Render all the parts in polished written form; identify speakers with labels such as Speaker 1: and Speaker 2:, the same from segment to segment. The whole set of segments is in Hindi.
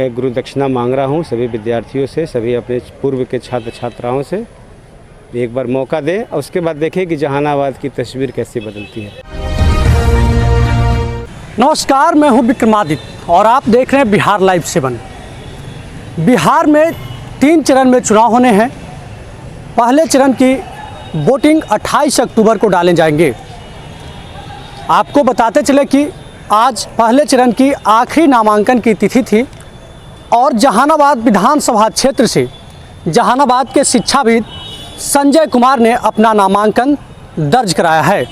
Speaker 1: मैं गुरु दक्षिणा मांग रहा हूँ सभी विद्यार्थियों से, सभी अपने पूर्व के छात्र छात्राओं से। एक बार मौका दें और उसके बाद देखें कि जहानाबाद की तस्वीर कैसे बदलती है।
Speaker 2: नमस्कार, मैं हूं विक्रमादित्य और आप देख रहे हैं बिहार लाइव 7। बिहार में 3 चरण में चुनाव होने हैं। पहले चरण की वोटिंग 28 अक्टूबर को डाले जाएंगे। आपको बताते चले कि आज पहले चरण की आखिरी नामांकन की तिथि थी और जहानाबाद विधानसभा क्षेत्र से जहानाबाद के शिक्षाविद संजय कुमार ने अपना नामांकन दर्ज कराया है।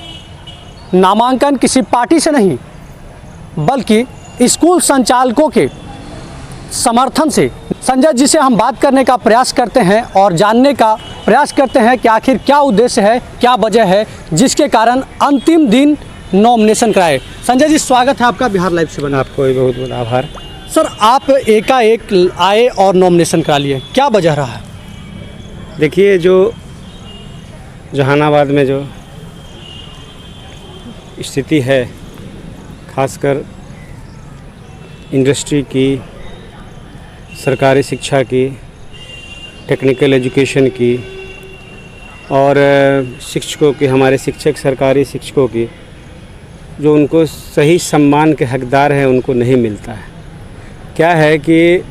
Speaker 2: नामांकन किसी पार्टी से नहीं बल्कि स्कूल संचालकों के समर्थन से संजय जी से हम बात करने का प्रयास करते हैं और जानने का प्रयास करते हैं कि आखिर क्या उद्देश्य है, क्या वजह है जिसके कारण अंतिम दिन नॉमिनेशन कराए। संजय जी, स्वागत है आपका बिहार लाइव 7।
Speaker 1: आपको भी बहुत बहुत आभार।
Speaker 2: सर, आप एकाएक आए और नॉमिनेशन करा लिए, क्या वजह रहा है?
Speaker 1: देखिए, जो जहानाबाद में जो स्थिति है, खासकर इंडस्ट्री की, सरकारी शिक्षा की, टेक्निकल एजुकेशन की और शिक्षकों की, हमारे शिक्षक सरकारी शिक्षकों की जो उनको सही सम्मान के हकदार हैं उनको नहीं मिलता है। क्या है कि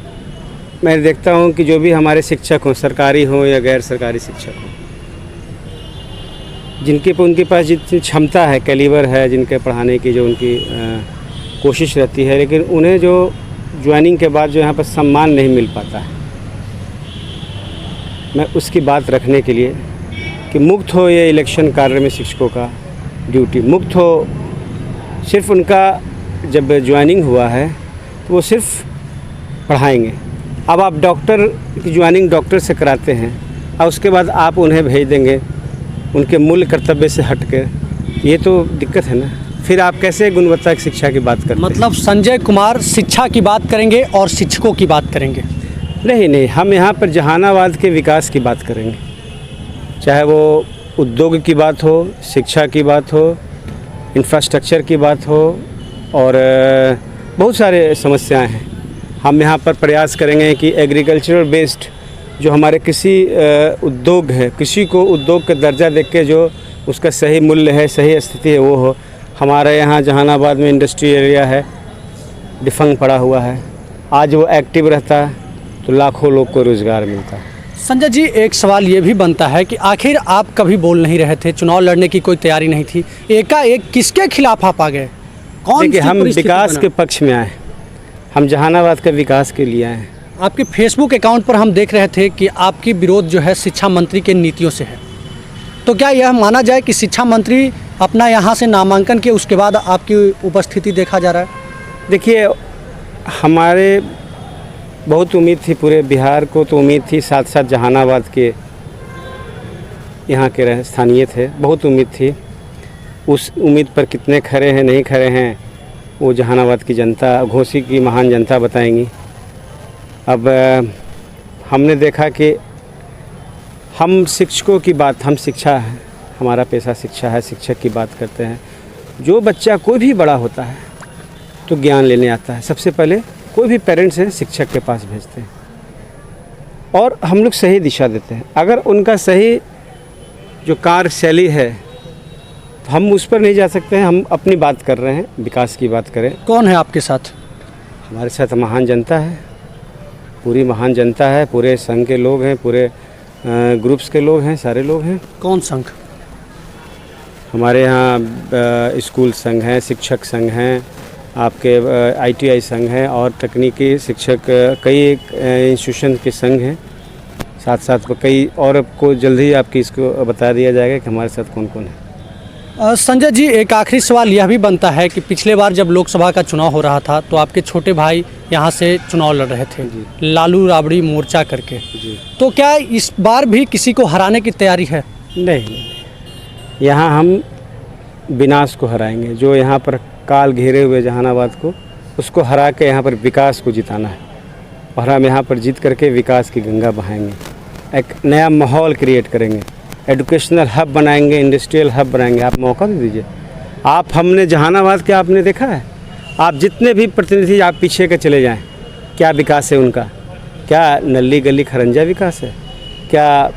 Speaker 1: मैं देखता हूं कि जो भी हमारे शिक्षक हों, सरकारी हों या गैर सरकारी शिक्षक हों, उनके पास जितनी क्षमता है, कैलिबर है, जिनके पढ़ाने की जो उनकी कोशिश रहती है, लेकिन उन्हें जो ज्वाइनिंग के बाद जो यहाँ पर सम्मान नहीं मिल पाता है। मैं उसकी बात रखने के लिए कि मुक्त हो ये इलेक्शन कार्य में शिक्षकों का ड्यूटी, मुक्त हो। सिर्फ उनका जब ज्वाइनिंग हुआ है तो वो सिर्फ पढ़ाएंगे। अब आप डॉक्टर की ज्वाइनिंग डॉक्टर से कराते हैं और उसके बाद आप उन्हें भेज देंगे उनके मूल कर्तव्य से हटकर, ये तो दिक्कत है ना। फिर आप कैसे गुणवत्ता की शिक्षा की बात करते हैं?
Speaker 2: मतलब संजय कुमार शिक्षा की बात करेंगे और शिक्षकों की बात करेंगे?
Speaker 1: नहीं, हम यहाँ पर जहानाबाद के विकास की बात करेंगे, चाहे वो उद्योग की बात हो, शिक्षा की बात हो, इंफ्रास्ट्रक्चर की बात हो और बहुत सारे समस्याएं हैं। हम यहाँ पर प्रयास करेंगे कि एग्रीकल्चरल बेस्ड जो हमारे कृषि उद्योग है, कृषि को उद्योग का दर्जा देख के जो उसका सही मूल्य है, सही स्थिति है, वो हो। हमारे यहाँ जहानाबाद में इंडस्ट्री एरिया है, डिफंग पड़ा हुआ है। आज वो एक्टिव रहता है तो लाखों लोग को रोज़गार मिलता है।
Speaker 2: संजय जी, एक सवाल ये भी बनता है कि आखिर आप कभी बोल नहीं रहे थे, चुनाव लड़ने की कोई तैयारी नहीं थी, एकाएक किसके खिलाफ आप आ गए?
Speaker 1: देखिए, हम विकास के पक्ष में आए, हम जहानाबाद के विकास के लिए आए।
Speaker 2: आपके फेसबुक अकाउंट पर हम देख रहे थे कि आपकी विरोध जो है शिक्षा मंत्री के नीतियों से है, तो क्या यह माना जाए कि शिक्षा मंत्री अपना यहाँ से नामांकन किए उसके बाद आपकी उपस्थिति देखा जा रहा है? देखिए,
Speaker 1: हमारे बहुत उम्मीद थी, पूरे बिहार को तो उम्मीद थी, साथ साथ जहानाबाद के यहाँ के स्थानीय थे, बहुत उम्मीद थी। उस उम्मीद पर कितने खरे हैं, नहीं खरे हैं, वो जहानाबाद की जनता, घोसी की महान जनता बताएंगी। अब हमने देखा कि हम शिक्षकों की बात, हम शिक्षा है, हमारा पेशा शिक्षा है, शिक्षक की बात करते हैं। जो बच्चा कोई भी बड़ा होता है तो ज्ञान लेने आता है, सबसे पहले कोई भी पेरेंट्स हैं शिक्षक के पास भेजते हैं और हम लोग सही दिशा देते हैं। अगर उनका सही जो कार्यशैली है तो हम उस पर नहीं जा सकते हैं। हम अपनी बात कर रहे हैं, विकास की बात करें।
Speaker 2: कौन है आपके साथ?
Speaker 1: हमारे साथ महान जनता है, पूरी महान जनता है, पूरे संघ के लोग हैं, पूरे ग्रुप्स के लोग हैं, सारे लोग हैं।
Speaker 2: कौन संघ?
Speaker 1: हमारे यहाँ स्कूल संघ हैं, शिक्षक संघ हैं, आपके ITI संघ है और तकनीकी शिक्षक कई इंस्टीट्यूशन के संघ हैं। साथ साथ कई और को जल्द ही आपकी इसको बता दिया जाएगा कि हमारे साथ कौन कौन है।
Speaker 2: संजय जी, एक आखिरी सवाल यह भी बनता है कि पिछले बार जब लोकसभा का चुनाव हो रहा था तो आपके छोटे भाई यहाँ से चुनाव लड़ रहे थे, लालू राबड़ी मोर्चा करके जी। तो क्या इस बार भी किसी को हराने की तैयारी है? नहीं,
Speaker 1: यहाँ हम विनाश को हराएंगे। जो यहाँ पर काल घेरे हुए जहानाबाद को, उसको हरा के यहाँ पर विकास को जिताना है और हम यहाँ पर जीत करके विकास की गंगा बहाएंगे, एक नया माहौल क्रिएट करेंगे, एजुकेशनल हब बनाएंगे, इंडस्ट्रियल हब बनाएंगे। आप मौका दे दीजिए। आप हमने जहानाबाद के आपने देखा है, आप जितने भी प्रतिनिधि आप पीछे के चले जाएं, क्या विकास है उनका? क्या नली गली खरंजा विकास है? क्या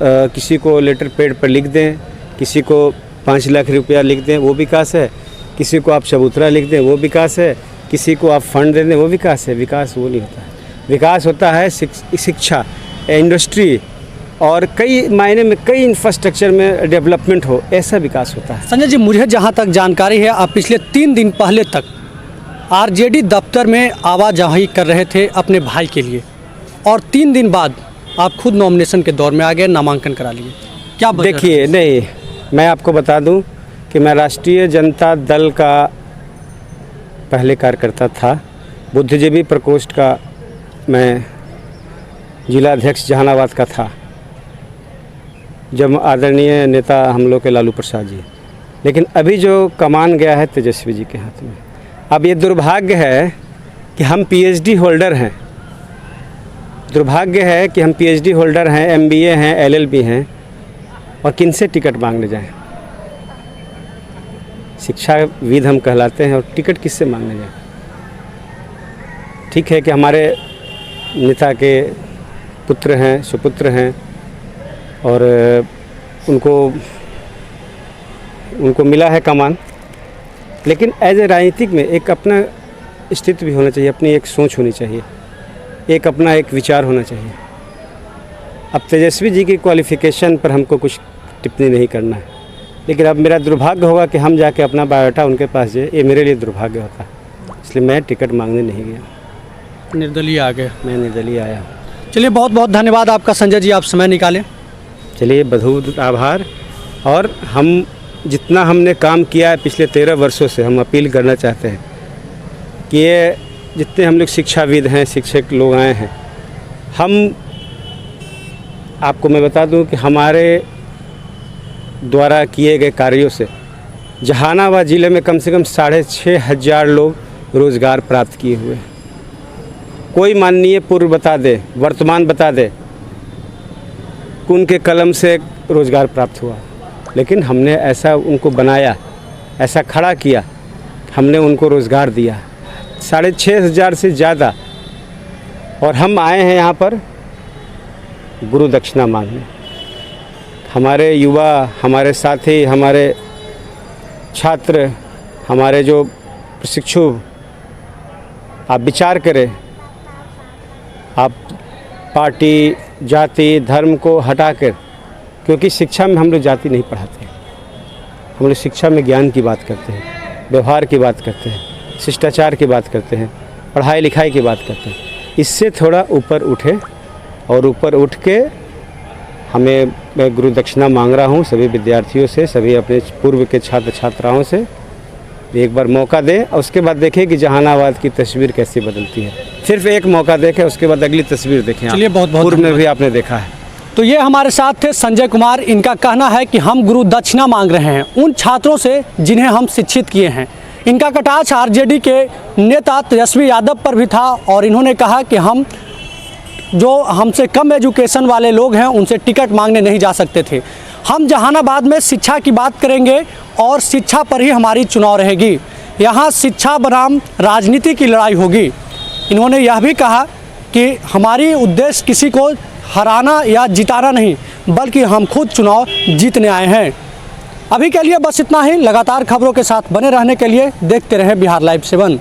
Speaker 1: किसी को लेटर पैड पर लिख दें, किसी को 5 लाख रुपया लिख दें, वो विकास है? किसी को आप चबूतरा लिख दें, वो विकास है? किसी को आप फंड दे दें, वो विकास है? विकास वो नहीं होता है। विकास होता है शिक्षा, इंडस्ट्री और कई मायने में कई इंफ्रास्ट्रक्चर में डेवलपमेंट हो, ऐसा विकास होता है।
Speaker 2: संजय जी, मुझे जहाँ तक जानकारी है, आप पिछले 3 दिन पहले तक आरजेडी दफ्तर में आवाजाही कर रहे थे अपने भाई के लिए, और 3 दिन बाद आप खुद नॉमिनेशन के दौर में आ गए, नामांकन करा लिए। क्या
Speaker 1: देखिए, नहीं, मैं आपको बता दूं कि मैं राष्ट्रीय जनता दल का पहले कार्यकर्ता था, बुद्धिजीवी प्रकोष्ठ का मैं जिला अध्यक्ष जहानाबाद का था जब आदरणीय नेता हम लोग के लालू प्रसाद जी, लेकिन अभी जो कमान गया है तेजस्वी जी के हाथ में। अब ये दुर्भाग्य है कि हम पीएचडी होल्डर हैं, दुर्भाग्य है कि हम पीएचडी होल्डर हैं, एमबीए हैं, एलएलबी हैं, और किनसे टिकट मांगने जाएं? शिक्षाविद हम कहलाते हैं और टिकट किससे मांगने जाएं? ठीक है कि हमारे नेता के पुत्र हैं, सुपुत्र हैं, और उनको मिला है कमान, लेकिन एज ए राजनीतिक में एक अपना स्थिति भी होना चाहिए, अपनी एक सोच होनी चाहिए, एक अपना एक विचार होना चाहिए। अब तेजस्वी जी की क्वालिफ़िकेशन पर हमको कुछ टिप्पणी नहीं करना है, लेकिन अब मेरा दुर्भाग्य होगा कि हम जाके अपना बायोडाटा उनके पास जाए, ये मेरे लिए दुर्भाग्य होता, इसलिए मैं टिकट मांगने नहीं गया।
Speaker 2: निर्दलीय आ गए?
Speaker 1: मैं निर्दलीय आया हूँ।
Speaker 2: चलिए, बहुत बहुत धन्यवाद आपका संजय जी, आप समय निकालें।
Speaker 1: चलिए, बहुत आभार। और हम जितना हमने काम किया है पिछले 13 वर्षों से, हम अपील करना चाहते हैं कि ये जितने हम लोग शिक्षाविद हैं, शिक्षक लोग आए हैं, हम आपको मैं बता दूं कि हमारे द्वारा किए गए कार्यों से जहानाबाद ज़िले में कम से कम 6,500 लोग रोज़गार प्राप्त किए हुए हैं। कोई माननीय पूर्व बता दे, वर्तमान बता दे कि उनके कलम से रोज़गार प्राप्त हुआ, लेकिन हमने ऐसा उनको बनाया, ऐसा खड़ा किया, हमने उनको रोज़गार दिया 6,500 से ज़्यादा। और हम आए हैं यहाँ पर गुरु दक्षिणा मांगने। हमारे युवा, हमारे साथी, हमारे छात्र, हमारे जो प्रशिक्षु, आप विचार करें, आप पार्टी, जाति, धर्म को हटाकर, क्योंकि शिक्षा में हम लोग जाति नहीं पढ़ाते हैं, हम लोग शिक्षा में ज्ञान की बात करते हैं, व्यवहार की बात करते हैं, शिष्टाचार की बात करते हैं, पढ़ाई लिखाई की बात करते हैं। इससे थोड़ा ऊपर उठे, और ऊपर उठ के मैं गुरु दक्षिणा मांग रहा हूँ सभी विद्यार्थियों से, सभी अपने पूर्व के छात्र छात्राओं से, एक बार मौका दें और उसके बाद देखें कि जहानाबाद की तस्वीर कैसी बदलती है। सिर्फ एक मौका देखें, उसके बाद अगली तस्वीर देखें।
Speaker 2: चलिए, बहुत बहुत
Speaker 1: पूर्व में भी आपने देखा है।
Speaker 2: तो ये हमारे साथ थे संजय कुमार। इनका कहना है कि हम गुरु दक्षिणा मांग रहे हैं उन छात्रों से जिन्हें हम शिक्षित किए हैं। इनका कटाक्ष आरजेडी के नेता तेजस्वी यादव पर भी था, और इन्होंने कहा कि हम जो हमसे कम एजुकेशन वाले लोग हैं उनसे टिकट मांगने नहीं जा सकते थे। हम जहानाबाद में शिक्षा की बात करेंगे और शिक्षा पर ही हमारी चुनाव रहेगी। यहाँ शिक्षा बनाम राजनीति की लड़ाई होगी। इन्होंने यह भी कहा कि हमारी उद्देश्य किसी को हराना या जिताना नहीं, बल्कि हम खुद चुनाव जीतने आए हैं। अभी के लिए बस इतना ही। लगातार खबरों के साथ बने रहने के लिए देखते रहें बिहार लाइव 7।